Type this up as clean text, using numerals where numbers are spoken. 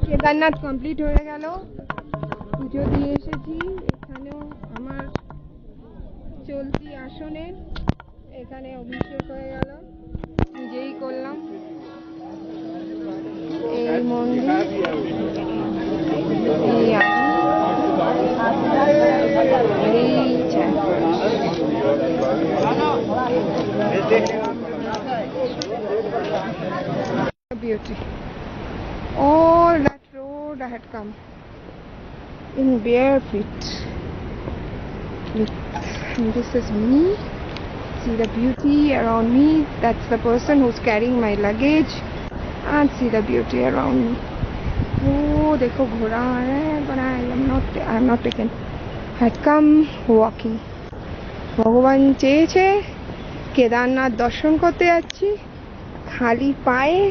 Kedarnath complete হয়ে গেল, পুজো দিয়ে এসেছি। এখানেও আমার চলতি আসনে এখানে অভিষেক হয়ে গেল, নিজেই করলাম। এই মন্দির, beauty. All that road I had come in bare feet. And this is me. See the beauty around me. That's the person who's carrying my luggage. And see the beauty around me. Oh, dekho ghora aa raha hai, but I am not taken. I had come walking. ভগবান চেয়েছে কেদারনাথ দর্শন করতে যাচ্ছি খালি পায়ে।